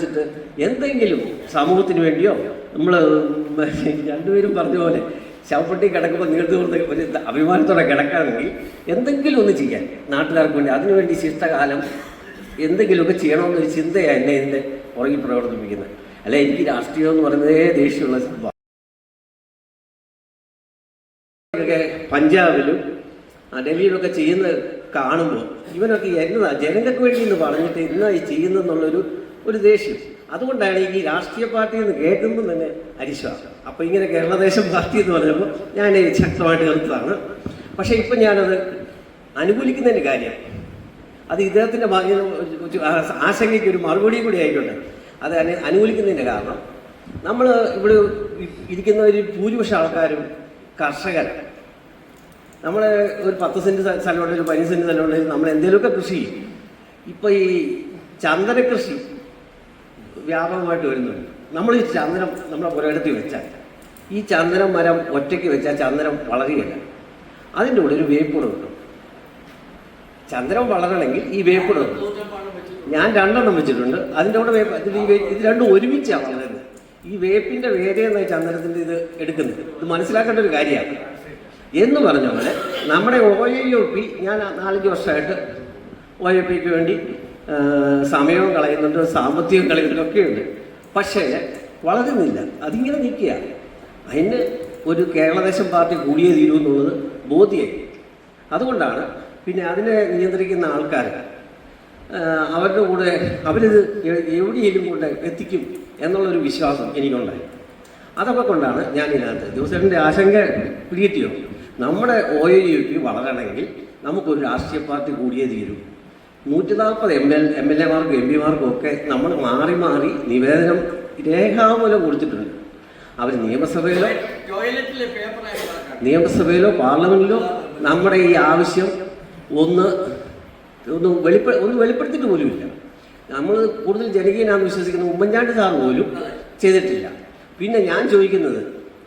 ആലോചിച്ചിട്ട് എന്തെങ്കിലും സമൂഹത്തിന് വേണ്ടിയോ നമ്മൾ രണ്ടുപേരും പറഞ്ഞ പോലെ ശവപ്പെട്ടി കിടക്കുമ്പോൾ നീർത്തുകൊണ്ട് ഒരു അഭിമാനത്തോടെ കിടക്കുകയാണെങ്കിൽ എന്തെങ്കിലും ഒന്ന് ചെയ്യാൻ നാട്ടുകാർക്ക് വേണ്ടി അതിനുവേണ്ടി ശിഷ്ടകാലം എന്തെങ്കിലുമൊക്കെ ചെയ്യണമെന്നൊരു ചിന്തയാണ് എന്നെ ഇതിൻ്റെ പുറകിൽ പ്രവർത്തിപ്പിക്കുന്നത്. അല്ല, എനിക്ക് രാഷ്ട്രീയം എന്ന് പറയുന്നതേ ദേഷ്യമുള്ള സംഭവം. പഞ്ചാബിലും ഡൽഹിയിലൊക്കെ ചെയ്യുന്നത് കാണുമ്പോൾ ഇവനൊക്കെ എന്നതാ ജനങ്ങൾക്ക് വേണ്ടി എന്ന് പറഞ്ഞിട്ട് ഇന്നായി ചെയ്യുന്നെന്നുള്ളൊരു ദേഷ്യം. അതുകൊണ്ടാണ് ഈ രാഷ്ട്രീയ പാർട്ടി എന്ന് കേൾക്കുമ്പോൾ തന്നെ അരിശ്വാസം. അപ്പോൾ ഇങ്ങനെ കേരളദേശം പാർട്ടി എന്ന് പറഞ്ഞപ്പോൾ ഞാൻ ശക്തമായിട്ട് എതിർത്തതാണ്. പക്ഷേ ഇപ്പം ഞാനത് അനുകൂലിക്കുന്നതിൻ്റെ കാര്യം അത് ഇദ്ദേഹത്തിൻ്റെ ആശങ്കയ്ക്ക് ഒരു മറുപടിയും കൂടി ആയിക്കോട്ടെ. അത് അനുകൂലിക്കുന്നതിൻ്റെ കാരണം നമ്മൾ ഇവിടെ ഇരിക്കുന്ന ഒരു ഭൂരിപക്ഷ ആൾക്കാരും കർഷകരാണ്. നമ്മൾ ഒരു 10 സെൻറ്റ് സ്ഥലമുണ്ട്, ഒരു 15 സെൻറ്റ് സ്ഥലമുണ്ടെങ്കിൽ നമ്മൾ എന്തെങ്കിലുമൊക്കെ കൃഷി ചെയ്യും. ഇപ്പോൾ ഈ ചന്ദന കൃഷി വ്യാപകമായിട്ട് വരുന്നുണ്ട്. നമ്മൾ ഈ ചന്ദനം നമ്മുടെ പുരയിടത്തിൽ വെച്ചാൽ ഈ ചന്ദനം മരം ഒറ്റയ്ക്ക് വെച്ചാൽ ചന്ദനം വളരുകയില്ല. അതിൻ്റെ കൂടെ ഒരു വേപ്പൂടെ കിട്ടും. ചന്ദനം വളരണമെങ്കിൽ ഈ വേപ്പൂടെ കിട്ടും. ഞാൻ 2 വെച്ചിട്ടുണ്ട്. അതിൻ്റെ കൂടെ ഇത് രണ്ടും ഒരുമിച്ചാണ് വളരുന്നത്. ഈ വേപ്പിൻ്റെ വേരെയെന്ന ചന്ദനത്തിൻ്റെ ഇത് എടുക്കുന്നത്. ഇത് മനസ്സിലാക്കേണ്ട ഒരു കാര്യമാണ്. എന്ന് പറഞ്ഞ പോലെ നമ്മുടെ OIOP ഞാൻ 4-5 വർഷമായിട്ട് OIOPക്ക് വേണ്ടി സമയവും കളയുന്നുണ്ട്, സാമ്പത്തികം കളയുന്നതൊക്കെ ഉണ്ട്. പക്ഷേ വളരുന്നില്ല. അതിങ്ങനെ നിൽക്കുക. അതിന് ഒരു കേരളദേശം പാർട്ടി കൂടിയേ തീരൂ എന്നുള്ളത് ബോധ്യമായി. അതുകൊണ്ടാണ് പിന്നെ അതിനെ നിയന്ത്രിക്കുന്ന ആൾക്കാർ അവരുടെ കൂടെ അവരിത് എവിടെയെങ്കിലും കൊണ്ട് എത്തിക്കും എന്നുള്ളൊരു വിശ്വാസം എനിക്കുണ്ടായി. അതൊക്കെ കൊണ്ടാണ് ഞാൻ ഇതിനകത്ത് ജോസഫിൻ്റെ ആശങ്ക പിടികിട്ടിയോ. നമ്മുടെ OIOP വളരണമെങ്കിൽ നമുക്കൊരു രാഷ്ട്രീയ പാർട്ടി കൂടിയേ തീരൂ. 140 MLA-മാർക്കും MP-മാർക്കും ഒക്കെ നമ്മൾ മാറി മാറി നിവേദനം രേഖാമൂലം കൊടുത്തിട്ടുണ്ട്. അവർ നിയമസഭയിലോ പാർലമെന്റിലോ നമ്മുടെ ഈ ആവശ്യം ഒന്ന് വെളിപ്പെടുത്തിയിട്ട് പോലുമില്ല. നമ്മൾ കൂടുതൽ ജനകീയനാണെന്ന് വിശ്വസിക്കുന്ന ഉമ്മൻചാണ്ടി സാർ പോലും ചെയ്തിട്ടില്ല. പിന്നെ ഞാൻ ചോദിക്കുന്നത്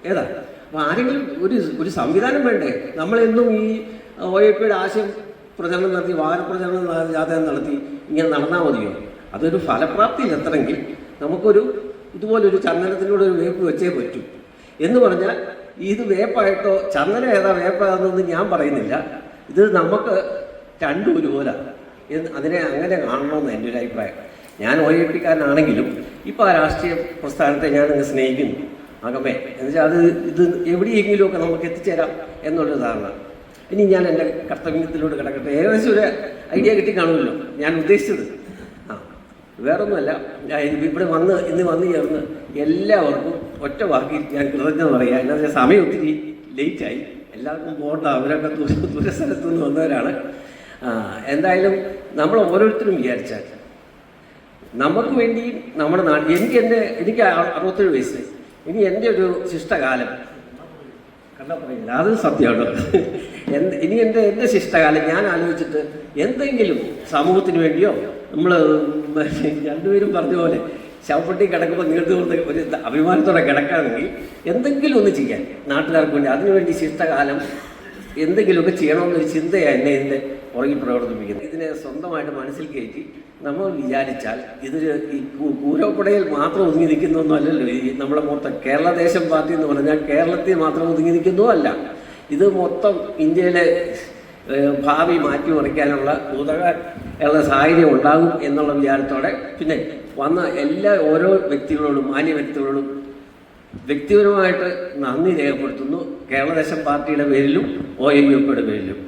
ഏതാ, അപ്പോൾ ആരെങ്കിലും ഒരു സംവിധാനം വേണ്ടേ? നമ്മളെന്നും ഈ OIOPയുടെ ആശയം പ്രചരണം നടത്തി, വാഹനപ്രചരണം ജാഥകം നടത്തി ഇങ്ങനെ നടന്നാൽ മതിയോ? അതൊരു ഫലപ്രാപ്തിയിലെത്തണമെങ്കിൽ നമുക്കൊരു ഇതുപോലൊരു ചന്ദനത്തിലൂടെ ഒരു വേപ്പ് വെച്ചേ പറ്റൂ. എന്ന് പറഞ്ഞാൽ ഇത് വേപ്പായിട്ടോ ചന്ദനം ഏതാ വേപ്പാണെന്നൊന്നും ഞാൻ പറയുന്നില്ല. ഇത് നമുക്ക് രണ്ടും ഒരുപോലെ അതിനെ അങ്ങനെ കാണണമെന്ന് എൻ്റെ ഒരു അഭിപ്രായം. ഞാൻ OIOPക്കാരനാണെങ്കിലും ഇപ്പോൾ ആ രാഷ്ട്രീയ പ്രസ്ഥാനത്തെ ഞാനങ്ങ് സ്നേഹിക്കുന്നു അകമേ. എന്നുവെച്ചാൽ ഇത് എവിടെയെങ്കിലുമൊക്കെ നമുക്ക് എത്തിച്ചേരാം എന്നുള്ളൊരു ധാരണ. ഇനി ഞാൻ എൻ്റെ കർത്തവ്യത്തിലൂടെ കിടക്കട്ടെ. ഏകദേശം ഒരു ഐഡിയ കിട്ടി കാണുമല്ലോ ഞാൻ ഉദ്ദേശിച്ചത്. വേറൊന്നുമല്ല, ഇവിടെ ഇന്ന് വന്ന് ചേർന്ന് എല്ലാവർക്കും ഒറ്റ വാക്കിൽ ഞാൻ കൃതജ്ഞത പറയാം. എന്നാ സമയം ഒത്തിരി ലേറ്റായി, എല്ലാവർക്കും പോകണ്ട, അവരൊക്കെ ദൂരസ്ഥലത്തു നിന്ന് വന്നവരാണ്. എന്തായാലും നമ്മൾ ഓരോരുത്തരും വിചാരിച്ചാൽ നമുക്ക് വേണ്ടി നമ്മുടെ നാട്ടിൽ എനിക്ക് 67 വയസ്സ്. ഇനി എൻ്റെ ഒരു ശിഷ്ടകാലം കണ്ടാൽ പറയില്ല, അത് സത്യമാണ്. ഇനി എൻ്റെ ശിഷ്ടകാലം ഞാൻ ആലോചിച്ചിട്ട് എന്തെങ്കിലും സമൂഹത്തിന് വേണ്ടിയോ നമ്മൾ രണ്ടുപേരും പറഞ്ഞ പോലെ ശവപ്പെട്ടി കിടക്കുമ്പോൾ നീർത്തുകൊണ്ട് ഒരു അഭിമാനത്തോടെ കിടക്കുകയാണെങ്കിൽ എന്തെങ്കിലും ഒന്ന് ചെയ്യാൻ നാട്ടുകാർക്ക് വേണ്ടി അതിനുവേണ്ടി ശിഷ്ടകാലം എന്തെങ്കിലുമൊക്കെ ചെയ്യണമെന്നൊരു ചിന്തയാണ് എന്നെ ഇതിൻ്റെ പുറകിൽ പ്രവർത്തിപ്പിക്കുന്നത്. ഇതിനെ സ്വന്തമായിട്ട് മനസ്സിൽ കയറ്റി നമ്മൾ വിചാരിച്ചാൽ ഇതൊരു ഈ കൂരോപ്പടയിൽ മാത്രം ഒതുങ്ങി നിൽക്കുന്നൊന്നും അല്ലല്ലോ. ഈ നമ്മുടെ മൊത്തം കേരളദേശം പാർട്ടി എന്ന് പറഞ്ഞാൽ കേരളത്തിൽ മാത്രം ഒതുങ്ങി നിൽക്കുന്നതും അല്ല. ഇത് മൊത്തം ഇന്ത്യയിലെ ഭാവി മാറ്റിമറിക്കാനുള്ള ഉള്ള സാഹചര്യം ഉണ്ടാകും എന്നുള്ള വിചാരത്തോടെ പിന്നെ വന്ന ഓരോ വ്യക്തികളോടും മാന്യ വ്യക്തികളോടും വ്യക്തിപരമായിട്ട് നന്ദി രേഖപ്പെടുത്തുന്നു. കേരളദേശം പാർട്ടിയുടെ പേരിലും OIOPയുടെ പേരിലും.